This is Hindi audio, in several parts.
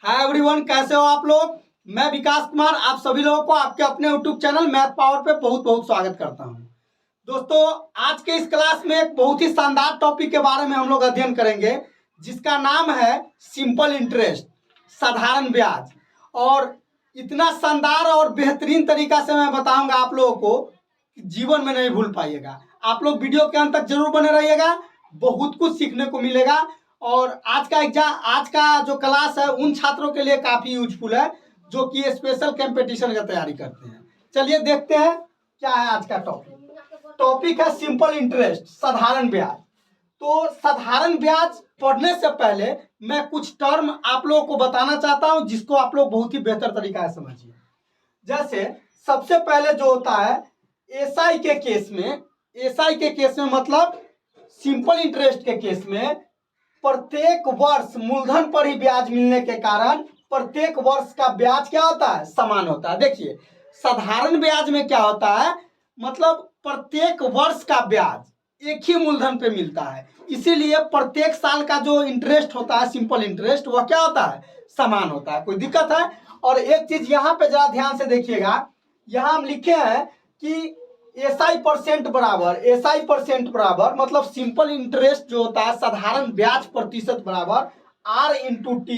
हाय एवरीवन, कैसे हो आप लोग। मैं विकास कुमार आप सभी लोगों को आपके अपने यूट्यूब चैनल मैथ पावर पे बहुत बहुत स्वागत करता हूं। दोस्तों, आज के इस क्लास में एक बहुत ही शानदार टॉपिक के बारे में हम लोग अध्ययन करेंगे, जिसका नाम है सिंपल इंटरेस्ट, साधारण ब्याज। और इतना शानदार और बेहतरीन तरीका से मैं बताऊंगा आप लोगों को कि जीवन में नहीं भूल पाइएगा। आप लोग वीडियो के अंत तक जरूर बने रहिएगा, बहुत कुछ सीखने को मिलेगा। और आज का जो क्लास है उन छात्रों के लिए काफी यूजफुल है जो कि स्पेशल कंपटीशन की तैयारी करते हैं। चलिए देखते हैं क्या है आज का टॉपिक है सिंपल इंटरेस्ट, साधारण ब्याज। तो साधारण ब्याज पढ़ने से पहले मैं कुछ टर्म आप लोगों को बताना चाहता हूं, जिसको आप लोग बहुत ही बेहतर तरीका से समझिए। जैसे सबसे पहले जो होता है एसआई के केस में मतलब सिंपल इंटरेस्ट के केस में प्रत्येक वर्ष मूलधन पर ही ब्याज मिलने के कारण प्रत्येक वर्ष का ब्याज क्या होता है, समान होता है। देखिए, साधारण ब्याज में क्या होता है, मतलब प्रत्येक वर्ष का ब्याज एक ही मूलधन पे मिलता है, इसीलिए प्रत्येक साल का जो इंटरेस्ट होता है सिंपल इंटरेस्ट, वह क्या होता है, समान होता है। कोई दिक्कत है? और एक चीज यहाँ पे जरा ध्यान से देखिएगा, यहाँ हम लिखे हैं कि एसआई परसेंट बराबर मतलब सिंपल इंटरेस्ट जो होता है साधारण ब्याज प्रतिशत बराबर आर इंटू टी,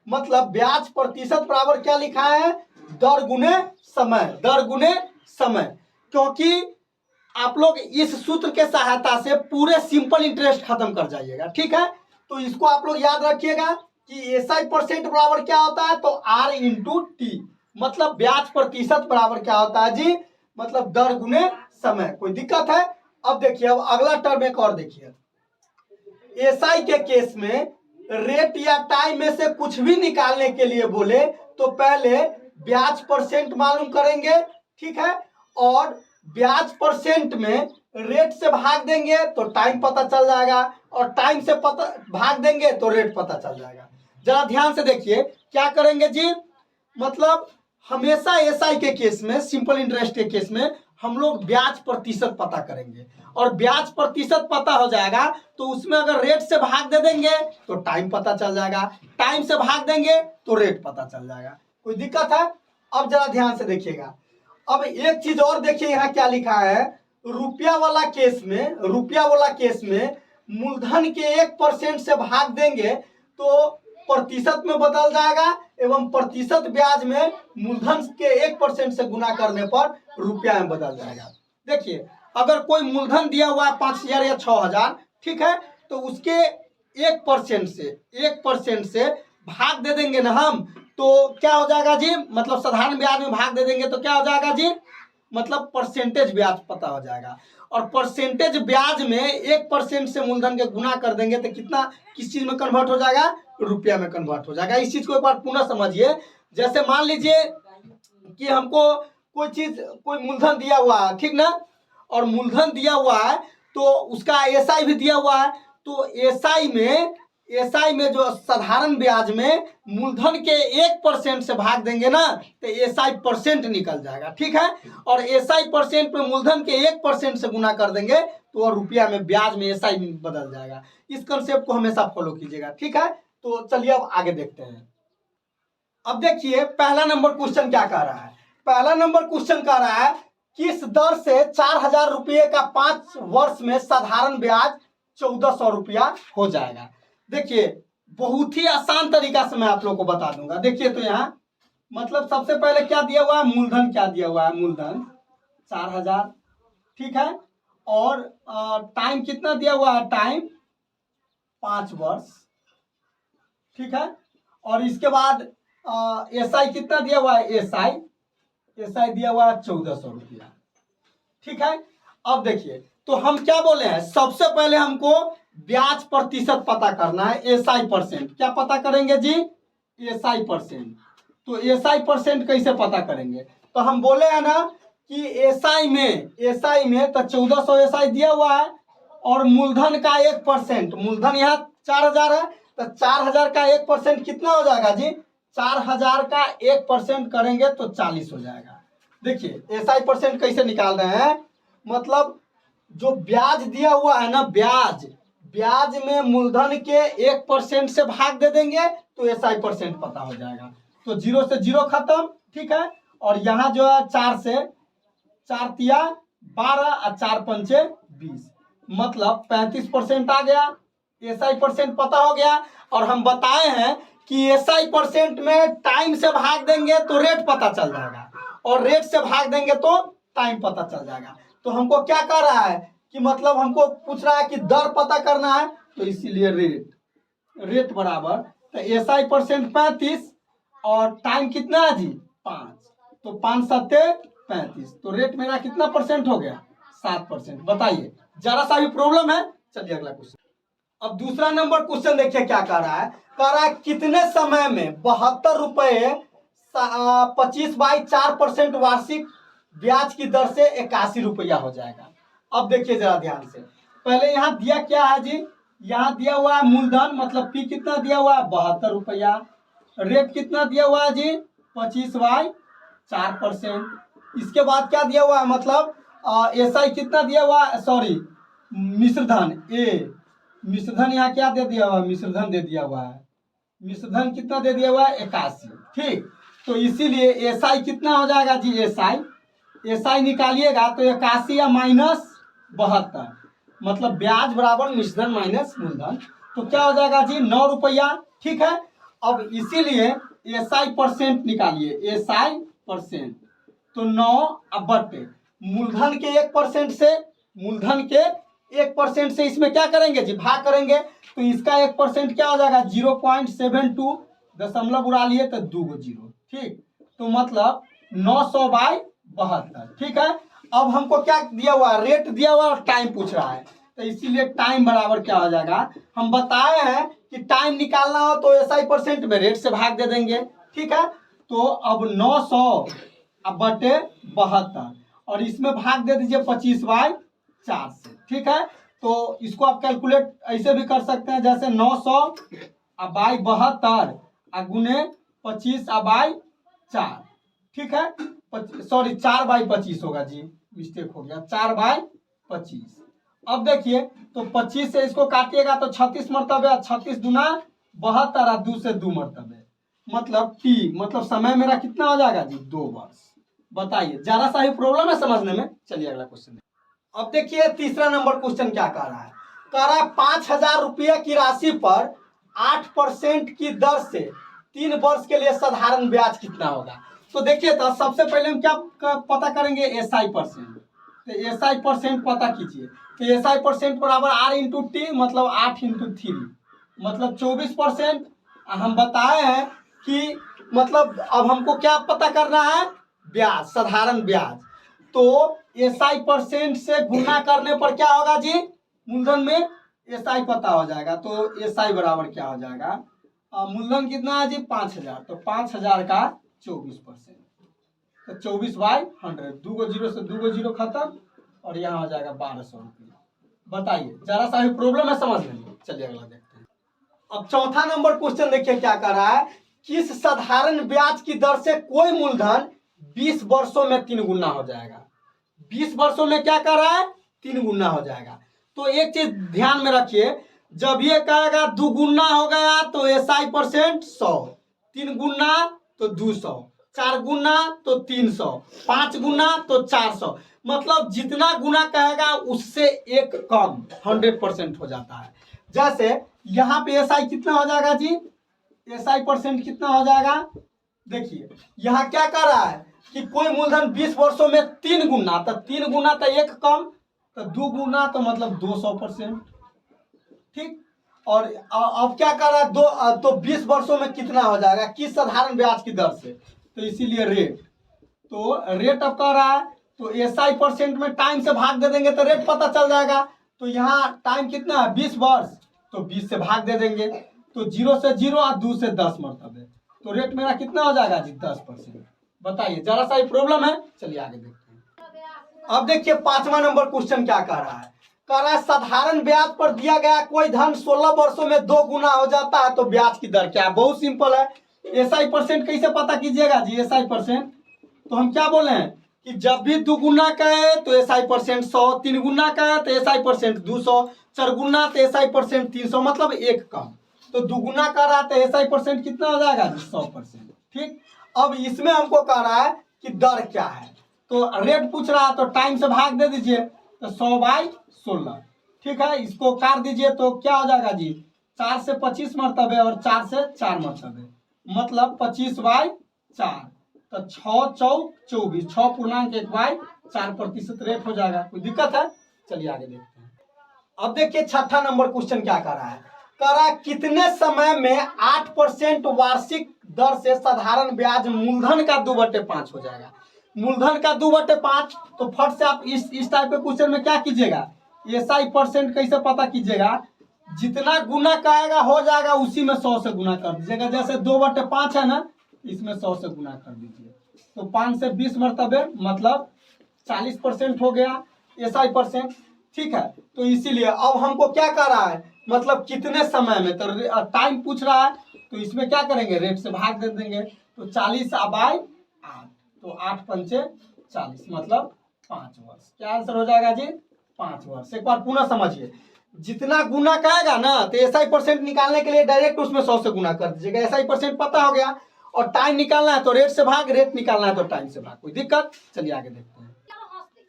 मतलब ब्याज प्रतिशत बराबर क्या लिखा है, दर गुने समय। क्योंकि आप लोग इस सूत्र के सहायता से पूरे सिंपल इंटरेस्ट खत्म कर जाइएगा, ठीक है। तो इसको आप लोग याद रखिएगा कि एसआई परसेंट बराबर क्या होता है, तो आर इंटू टी, मतलब ब्याज प्रतिशत बराबर क्या होता है जी, मतलब दर गुने समय। कोई दिक्कत है? अब देखिए, अब अगला टर्म एक और देखिए। एसआई के केस में रेट या टाइम में से कुछ भी निकालने के लिए बोले तो पहले ब्याज परसेंट मालूम करेंगे, ठीक है, और ब्याज परसेंट में रेट से भाग देंगे तो टाइम पता चल जाएगा, और टाइम से भाग देंगे तो रेट पता चल जाएगा। जरा ध्यान से देखिए क्या करेंगे जी, मतलब हमेशा एसआई के केस में, सिंपल इंटरेस्ट के केस में हम लोग ब्याज प्रतिशत पता करेंगे, और ब्याज प्रतिशत पता हो जाएगा तो उसमें अगर रेट से भाग दे देंगे तो टाइम पता चल जाएगा, टाइम से भाग देंगे तो रेट पता चल जाएगा। कोई दिक्कत है? अब जरा ध्यान से देखिएगा। अब एक चीज और देखिए, यहाँ क्या लिखा है, रुपया वाला केस में मूलधन के 1% से भाग देंगे तो प्रतिशत में बदल जाएगा, एवं प्रतिशत ब्याज में मूलधन के 1% से गुना करने पर रुपया में बदल जाएगा। देखिए, अगर कोई मूलधन दिया हुआ है 5,000 या 6,000, ठीक है, तो उसके 1% से भाग दे देंगे ना हम, तो क्या हो जाएगा जी, मतलब साधारण ब्याज में भाग दे देंगे तो क्या हो जाएगा जी, मतलब परसेंटेज ब्याज पता हो जाएगा। और परसेंटेज ब्याज में 1% से मूलधन के गुना कर देंगे तो कितना, किस चीज में कन्वर्ट हो जाएगा, रुपया में कन्वर्ट हो जाएगा। इस चीज को एक बार पुनः समझिए। जैसे मान लीजिए कि हमको कोई मूलधन दिया हुआ है, ठीक ना, और मूलधन दिया हुआ है तो उसका एसआई भी दिया हुआ है, तो एसआई में जो साधारण ब्याज में मूलधन के 1% से भाग देंगे ना तो एसआई परसेंट निकल जाएगा, ठीक है। और एसआई परसेंट में मूलधन के 1% से गुना कर देंगे तो वह रुपया में, ब्याज में एसआई में बदल जाएगा। इस कंसेप्ट को हमेशा फॉलो कीजिएगा, ठीक है। तो चलिए अब आगे देखते हैं। अब देखिए पहला नंबर क्वेश्चन क्या कह रहा है। पहला नंबर क्वेश्चन कह रहा है किस दर से 4,000 रुपये का 5 वर्ष में साधारण ब्याज 1,400 रुपया हो जाएगा। देखिए, बहुत ही आसान तरीका से मैं आप लोगों को बता दूंगा। देखिए, तो यहाँ मतलब सबसे पहले क्या दिया हुआ है, मूलधन क्या दिया हुआ है, मूलधन 4,000, ठीक है, और टाइम कितना दिया हुआ है, टाइम 5 वर्ष, ठीक है, और इसके बाद एसआई कितना दिया हुआ है, एसआई दिया हुआ है 1,400 रुपया, ठीक है। अब देखिए, तो हम क्या बोले हैं, सबसे पहले हमको ब्याज प्रतिशत पता करना है, एसआई परसेंट। क्या पता करेंगे जी, एसआई परसेंट। तो एसआई परसेंट कैसे पता करेंगे, तो हम बोले हैं ना कि एसआई में तो 1,400 एसआई दिया हुआ है, और मूलधन का 1%, मूलधन यहाँ 4,000 है, तो 4,000 का 1% कितना हो जाएगा जी, 4,000 का 1% करेंगे तो 40 हो जाएगा। देखिए एसआई परसेंट कैसे निकाल रहे हैं, मतलब जो ब्याज दिया हुआ है ना, ब्याज में मूलधन के 1% से भाग दे देंगे तो एसआई परसेंट पता हो जाएगा। तो 0 से 0 खत्म, ठीक है। और यहाँ जो है 4 से 4 तिया 12 और 4 पंचे 20, मतलब 35% आ गया। एसआई परसेंट पता हो गया। और हम बताए हैं कि एसआई परसेंट में टाइम से भाग देंगे तो रेट पता चल जाएगा, और रेट से भाग देंगे तो टाइम पता चल जाएगा। तो हमको क्या कर रहा है कि मतलब हमको पूछ रहा है कि दर पता करना है, तो इसीलिए रेट बराबर, तो एसआई परसेंट 35 और टाइम कितना है जी 5, तो 5 सत्ते 35, तो रेट मेरा कितना परसेंट हो गया 7%। बताइए, जरा सा भी प्रॉब्लम है? चलिए अगला क्वेश्चन। अब दूसरा नंबर क्वेश्चन देखिए क्या कह रहा है। कह रहा है कितने समय में 72 रुपये 25/4% वार्षिक ब्याज की दर से 81 रुपया हो जाएगा। अब देखिए जरा ध्यान से, पहले यहाँ दिया क्या है जी, यहाँ दिया हुआ है मूलधन, मतलब पी कितना दिया हुआ है 72 रुपया, रेट कितना दिया हुआ है जी 25/4%। इसके बाद क्या दिया हुआ है, मतलब एसआई कितना दिया हुआ है, सॉरी मिश्रधन ए, मिश्रधन यहाँ क्या दे दिया हुआ है, मिश्रधन दे दिया हुआ है, मिश्रधन कितना दे दिया हुआ है 81, ठीक। तो इसीलिए एसआई कितना हो जाएगा जी, एसआई निकालिएगा तो 81 या -72, मतलब ब्याज बराबर मिश्रधन माइनस मूलधन, तो क्या हो जाएगा जी 9 रुपया, ठीक है। अब इसीलिए एसआई परसेंट निकालिए, एसआई परसेंट, तो 9 अब बटे मूलधन के 1% से, मूलधन के 1% से इसमें क्या करेंगे जी भाग करेंगे, तो इसका 1% क्या हो जाएगा 0.72, दशमलव उड़ा लिए तो 2 0, ठीक। तो मतलब 900/72, ठीक है। अब हमको क्या दिया हुआ है, रेट दिया हुआ और टाइम पूछ रहा है, तो इसीलिए टाइम बराबर क्या हो जाएगा, हम बताए हैं कि टाइम निकालना हो तो एसआई परसेंट में रेट से भाग दे देंगे, ठीक है। तो अब 900/72 और इसमें भाग दे दीजिए 25/4 से, ठीक है। तो इसको आप कैलकुलेट ऐसे भी कर सकते हैं, जैसे 900/72 गुने 25/4, ठीक है। सॉरी 4/25 होगा जी, मिस्टेक हो गया, 4/25। अब देखिए तो 25 से इसको काटिएगा तो 36 मरतबे, 36 दूना 72 और 2 से 2 मरतबे, मतलब टी, मतलब समय मेरा कितना हो जाएगा जी 2 वर्ष। बताइए, जरा सा ही प्रॉब्लम है समझने में। चलिए अगला क्वेश्चन। अब देखिए तीसरा नंबर क्वेश्चन क्या कह रहा है, कह रहा है 5000 रुपये की राशि पर 8% की दर से 3 वर्ष के लिए साधारण ब्याज कितना होगा। तो देखिए, तो सबसे पहले हम क्या पता करेंगे, एसआई परसेंट, तो एसआई परसेंट पता कीजिए, तो एसआई परसेंट बराबर R इंटू टी, मतलब 8 इंटू 3, मतलब 24%। हम बताए हैं कि मतलब अब हमको क्या पता करना है, ब्याज, साधारण ब्याज, तो एसआई परसेंट से गुना करने पर क्या होगा जी, मूलधन में एसआई पता हो जाएगा, तो एसआई बराबर क्या हो जाएगा, मूलधन कितना है जी 5000, तो 5000 का 24%, तो 24/100, 2 0 से 2 0 खत्म, और यहाँ हो जाएगा 1200 रुपये। बताइए, जरा सा भी प्रॉब्लम है समझ में। चलिए अगला देखते हैं। अब चौथा नंबर क्वेश्चन देखिए क्या कर रहा है, किस साधारण ब्याज की दर से कोई मूलधन 20 वर्षों में 3 गुना हो जाएगा। 20 वर्षों में क्या कर रहा है, 3 गुना हो जाएगा। तो एक चीज ध्यान में रखिए, जब ये कहेगा 2 गुना हो गया तो एसआई परसेंट 100, 3 गुना तो 200, 4 गुना तो 300, 5 गुना तो 400, मतलब जितना गुना कहेगा उससे एक कम 100% हो जाता है। जैसे यहाँ पे एसआई कितना हो जाएगा जी, एसआई परसेंट कितना हो जाएगा, देखिए यहाँ क्या कर रहा है कि कोई मूलधन 20 वर्षों में 3 गुना, तो 3 गुना तो एक कम, तो 2 गुना तो मतलब 200%, ठीक। और अब क्या कर रहा है, तो 20 वर्षों में कितना हो जाएगा, किस साधारण ब्याज की दर से, तो इसीलिए रेट, तो रेट अब कर रहा है, तो एसआई परसेंट में टाइम से भाग दे देंगे तो रेट पता चल जाएगा। तो यहाँ टाइम कितना है 20 वर्ष, तो 20 से भाग दे देंगे, तो 0 से 0 और 2 से 10 मरतबे, तो रेट मेरा कितना हो जाएगा जी 10%। बताइए, जरा सा ही प्रॉब्लम है। चलिए आगे देखते हैं। अब देखिए पांचवा नंबर क्वेश्चन क्या कह रहा है, कह रहा है साधारण ब्याज पर दिया गया कोई धन 16 वर्षों में 2 गुना हो जाता है तो ब्याज की दर क्या है। बहुत सिंपल है, एसआई परसेंट कैसे पता कीजिएगा जी, एसआई परसेंट, तो हम क्या बोले हैं कि जब भी 2 गुना का है तो एसआई परसेंट 100, 3 गुना का है तो एसआई परसेंट 200, चरगुना तो SI% 300 मतलब एक कम, तो दुगुना कर रहा है तो SI% कितना हो जाएगा 100%। ठीक, अब इसमें हमको कह रहा है कि दर क्या है, तो रेट पूछ रहा है तो टाइम से भाग दे दीजिए, तो 100/16। ठीक है, इसको काट दीजिए तो क्या हो जाएगा जी, 4 से 25 मरतबे और 4 से 4 मरतबे, मतलब 25/4, तो 6 चौक 24, 6.1/4% रेट हो जाएगा। कोई दिक्कत है? चलिए आगे देखते हैं। अब देखिए छठा नंबर क्वेश्चन क्या कर रहा है, कह रहा है कितने समय में 8% वार्षिक दर से साधारण ब्याज मूलधन का 2/5 हो जाएगा। मूलधन का 2/5, तो फट से आप इस टाइप के क्वेश्चन में क्या कीजिएगा, SI% कैसे पता कीजिएगा, जितना गुना कहेगा हो जाएगा उसी में 100 से गुना कर दीजिएगा। जैसे 2/5 है ना, इसमें 100 से गुना कर दीजिए, तो 5 से 20 मरतबे मतलब 40% हो गया SI%। ठीक है, तो इसीलिए अब हमको क्या कर रहा है, मतलब कितने समय में, तो टाइम पूछ रहा है, तो इसमें क्या करेंगे, रेट से भाग दे देंगे, तो 40/8, तो 8×5 = 40 मतलब 5 वर्ष। क्या आंसर हो जाएगा जी, 5 वर्ष। एक बार पुनः समझिए, जितना गुना कहेगा ना तो SI% निकालने के लिए डायरेक्ट उसमें 100 से गुना कर दीजिएगा, SI% पता हो गया, और टाइम निकालना है तो रेट से भाग, रेट निकालना है तो टाइम से भाग। कोई दिक्कत? चलिए आगे देखते हैं।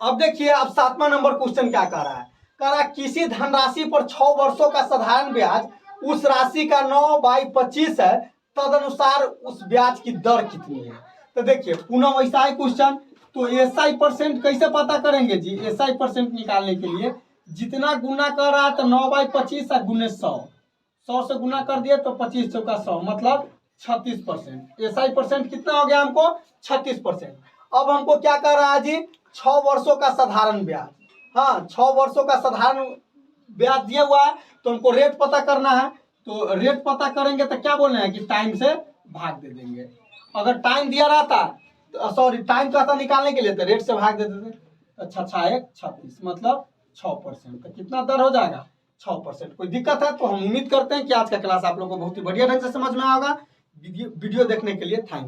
अब देखिए, अब 7वां नंबर क्वेश्चन क्या कह रहा है, कह रहा है किसी धनराशि पर 6 वर्षों का साधारण ब्याज उस राशि का 9/25 है, तदनुसार उस ब्याज की दर कितनी है। तो देखिए पुनः वैसा ही क्वेश्चन, तो SI% कैसे पता करेंगे जी, SI% निकालने के लिए जितना गुना कर रहा है तो 9/25 और गुने 100 से गुना कर दिए तो 25 चौका 100 मतलब 36%। SI% कितना हो गया हमको, 36%। अब हमको क्या कर रहा है जी, 6 वर्षों का साधारण ब्याज, हाँ 6 वर्षों का साधारण ब्याज दिया हुआ है, तो हमको रेट पता करना है, तो रेट पता करेंगे तो क्या बोल रहे हैं कि टाइम से भाग दे देंगे। अगर टाइम दिया रहता तो सॉरी टाइम कहता निकालने के लिए तो रेट से भाग दे देते, अच्छा 6×1 = 36 मतलब 6%, तो कितना दर हो जाएगा 6%। कोई दिक्कत है? तो हम उम्मीद करते हैं कि आज का क्लास आप लोगों को बहुत ही बढ़िया ढंग से समझ में आएगा। वीडियो देखने के लिए थैंक यू।